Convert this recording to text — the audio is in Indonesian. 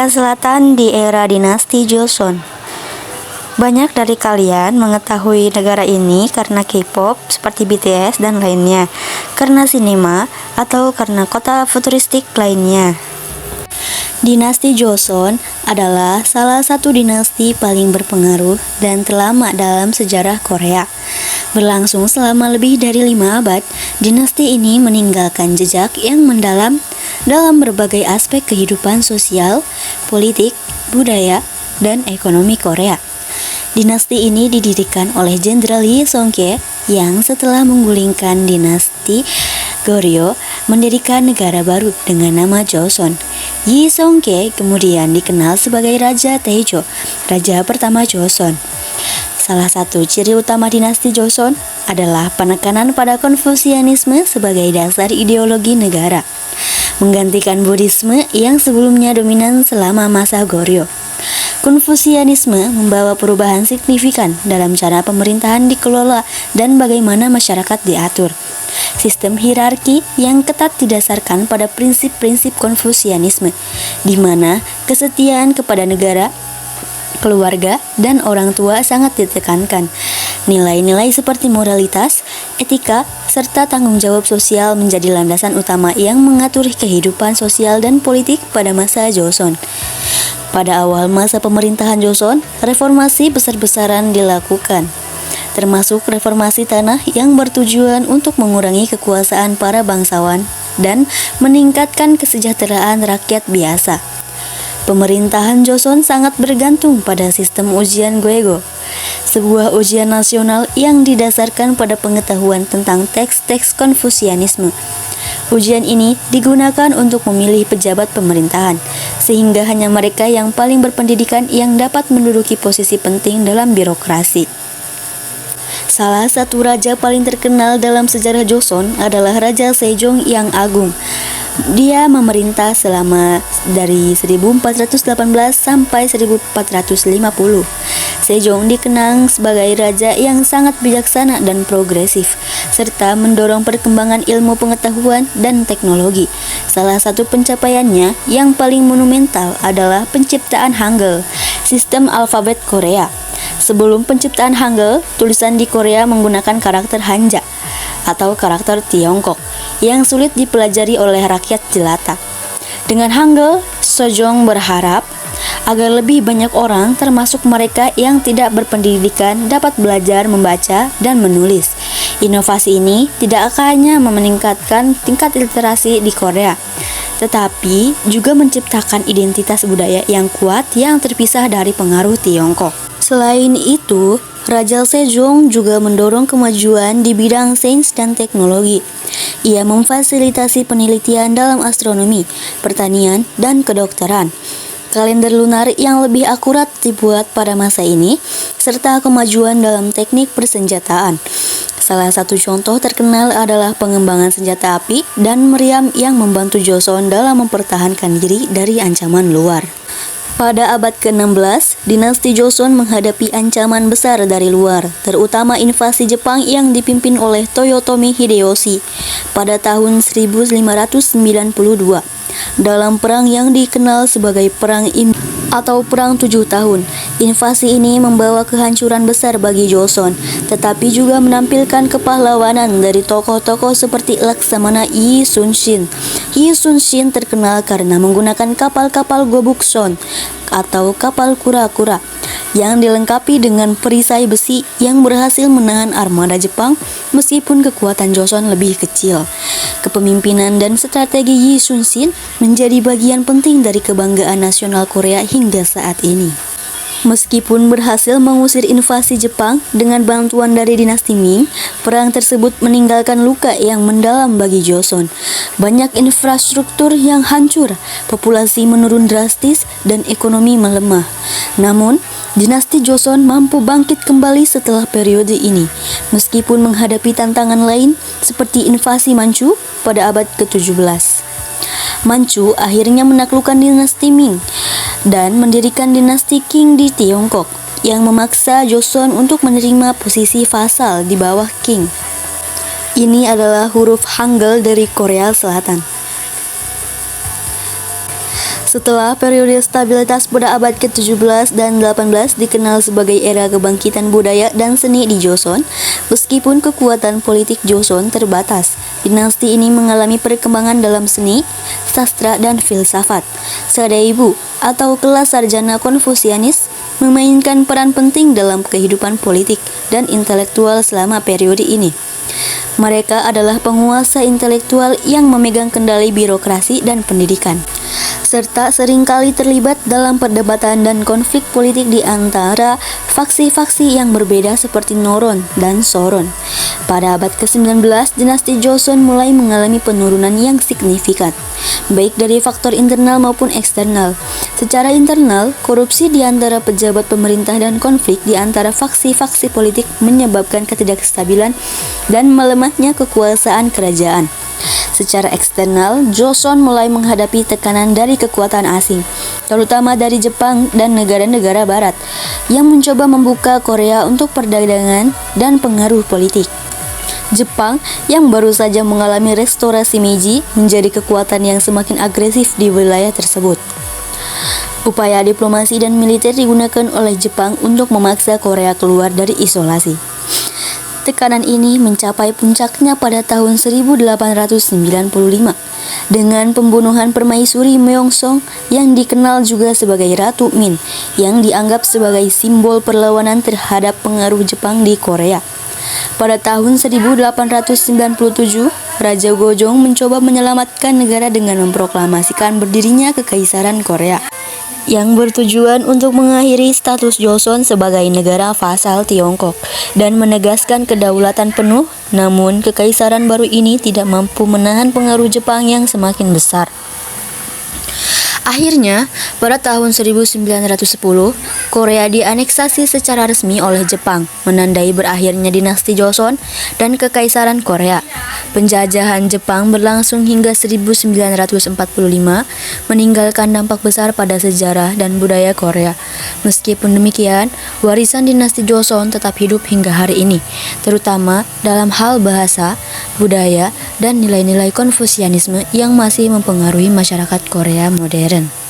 Korea Selatan di era dinasti Joseon. Banyak dari kalian mengetahui negara ini karena K-pop seperti BTS dan lainnya, karena sinema, atau karena kota futuristik lainnya. Dinasti Joseon adalah salah satu dinasti paling berpengaruh dan terlama dalam sejarah Korea. Berlangsung selama lebih dari 5 abad, dinasti ini meninggalkan jejak yang mendalam dalam berbagai aspek kehidupan sosial, politik, budaya, dan ekonomi Korea. Dinasti ini didirikan oleh Jenderal Yi Seong-Kye yang setelah menggulingkan dinasti Goryeo mendirikan negara baru dengan nama Joseon. Yi Seong-Kye kemudian dikenal sebagai Raja Taejo, raja pertama Joseon. Salah satu ciri utama dinasti Joseon adalah penekanan pada Konfusianisme sebagai dasar ideologi negara, menggantikan Buddhisme yang sebelumnya dominan selama masa Goryeo. Konfusianisme membawa perubahan signifikan dalam cara pemerintahan dikelola dan bagaimana masyarakat diatur. Sistem hierarki yang ketat didasarkan pada prinsip-prinsip Konfusianisme, di mana kesetiaan kepada negara, keluarga, dan orang tua sangat ditekankan. Nilai-nilai seperti moralitas, etika, serta tanggung jawab sosial menjadi landasan utama yang mengatur kehidupan sosial dan politik pada masa Joseon. Pada awal masa pemerintahan Joseon, reformasi besar-besaran dilakukan, termasuk reformasi tanah yang bertujuan untuk mengurangi kekuasaan para bangsawan dan meningkatkan kesejahteraan rakyat biasa. Pemerintahan Joseon sangat bergantung pada sistem ujian Goego, sebuah ujian nasional yang didasarkan pada pengetahuan tentang teks-teks Konfusianisme. Ujian ini digunakan untuk memilih pejabat pemerintahan, sehingga hanya mereka yang paling berpendidikan yang dapat menduduki posisi penting dalam birokrasi. Salah satu raja paling terkenal dalam sejarah Joseon adalah Raja Sejong yang Agung. Dia memerintah selama dari 1418 sampai 1450. Sejong dikenang sebagai raja yang sangat bijaksana dan progresif, serta mendorong perkembangan ilmu pengetahuan dan teknologi. Salah satu pencapaiannya yang paling monumental adalah penciptaan Hangul, sistem alfabet Korea. Sebelum penciptaan Hangul, tulisan di Korea menggunakan karakter Hanja atau karakter Tiongkok yang sulit dipelajari oleh rakyat jelata. Dengan Hangul, Sejong berharap agar lebih banyak orang, termasuk mereka yang tidak berpendidikan, dapat belajar membaca dan menulis. Inovasi ini tidak hanya meningkatkan tingkat literasi di Korea, tetapi juga menciptakan identitas budaya yang kuat yang terpisah dari pengaruh Tiongkok. Selain itu, Raja Sejong juga mendorong kemajuan di bidang sains dan teknologi. Ia memfasilitasi penelitian dalam astronomi, pertanian, dan kedokteran. Kalender lunar yang lebih akurat dibuat pada masa ini, serta kemajuan dalam teknik persenjataan. Salah satu contoh terkenal adalah pengembangan senjata api dan meriam yang membantu Joseon dalam mempertahankan diri dari ancaman luar. Pada abad ke-16, dinasti Joseon menghadapi ancaman besar dari luar, terutama invasi Jepang yang dipimpin oleh Toyotomi Hideyoshi pada tahun 1592. Dalam perang yang dikenal sebagai Perang Imbo atau Perang 7 tahun, invasi ini membawa kehancuran besar bagi Joseon, tetapi juga menampilkan kepahlawanan dari tokoh-tokoh seperti Laksamana Yi Sun-shin. Yi Sun-shin terkenal karena menggunakan kapal-kapal Gobukson atau kapal kura-kura yang dilengkapi dengan perisai besi yang berhasil menahan armada Jepang meskipun kekuatan Joseon lebih kecil. Kepemimpinan dan strategi Yi Sun-shin menjadi bagian penting dari kebanggaan nasional Korea hingga saat ini. Meskipun berhasil mengusir invasi Jepang dengan bantuan dari dinasti Ming, perang tersebut meninggalkan luka yang mendalam bagi Joseon. Banyak infrastruktur yang hancur, populasi menurun drastis, dan ekonomi melemah. Namun, dinasti Joseon mampu bangkit kembali setelah periode ini, meskipun menghadapi tantangan lain seperti invasi Manchu pada abad ke-17. Manchu akhirnya menaklukkan dinasti Ming dan mendirikan dinasti Qing di Tiongkok yang memaksa Joseon untuk menerima posisi vasal di bawah Qing. Ini adalah huruf Hangul dari Korea Selatan. Setelah periode stabilitas pada abad ke-17 dan 18 dikenal sebagai era kebangkitan budaya dan seni di Joseon, meskipun kekuatan politik Joseon terbatas, dinasti ini mengalami perkembangan dalam seni, sastra, dan filsafat. Sadaibu atau kelas sarjana Konfusianis memainkan peran penting dalam kehidupan politik dan intelektual selama periode ini. Mereka adalah penguasa intelektual yang memegang kendali birokrasi dan pendidikan, serta seringkali terlibat dalam perdebatan dan konflik politik di antara faksi-faksi yang berbeda seperti Noron dan Soron. Pada abad ke-19, dinasti Joseon mulai mengalami penurunan yang signifikan, baik dari faktor internal maupun eksternal. Secara internal, korupsi di antara pejabat pemerintah dan konflik di antara faksi-faksi politik menyebabkan ketidakstabilan dan melemahnya kekuasaan kerajaan. Secara eksternal, Joseon mulai menghadapi tekanan dari kekuatan asing, terutama dari Jepang dan negara-negara barat, yang mencoba membuka Korea untuk perdagangan dan pengaruh politik. Jepang yang baru saja mengalami restorasi Meiji menjadi kekuatan yang semakin agresif di wilayah tersebut. Upaya diplomasi dan militer digunakan oleh Jepang untuk memaksa Korea keluar dari isolasi. Tekanan ini mencapai puncaknya pada tahun 1895 dengan pembunuhan permaisuri Myeongsong yang dikenal juga sebagai Ratu Min, yang dianggap sebagai simbol perlawanan terhadap pengaruh Jepang di Korea. Pada tahun 1897, Raja Gojong mencoba menyelamatkan negara dengan memproklamasikan berdirinya Kekaisaran Korea, yang bertujuan untuk mengakhiri status Joseon sebagai negara vasal Tiongkok dan menegaskan kedaulatan penuh. Namun, kekaisaran baru ini tidak mampu menahan pengaruh Jepang yang semakin besar. Akhirnya, pada tahun 1910, Korea dianeksasi secara resmi oleh Jepang, menandai berakhirnya dinasti Joseon dan Kekaisaran Korea. Penjajahan Jepang berlangsung hingga 1945, meninggalkan dampak besar pada sejarah dan budaya Korea. Meskipun demikian, warisan dinasti Joseon tetap hidup hingga hari ini, terutama dalam hal bahasa, budaya, dan nilai-nilai Konfusianisme yang masih mempengaruhi masyarakat Korea modern.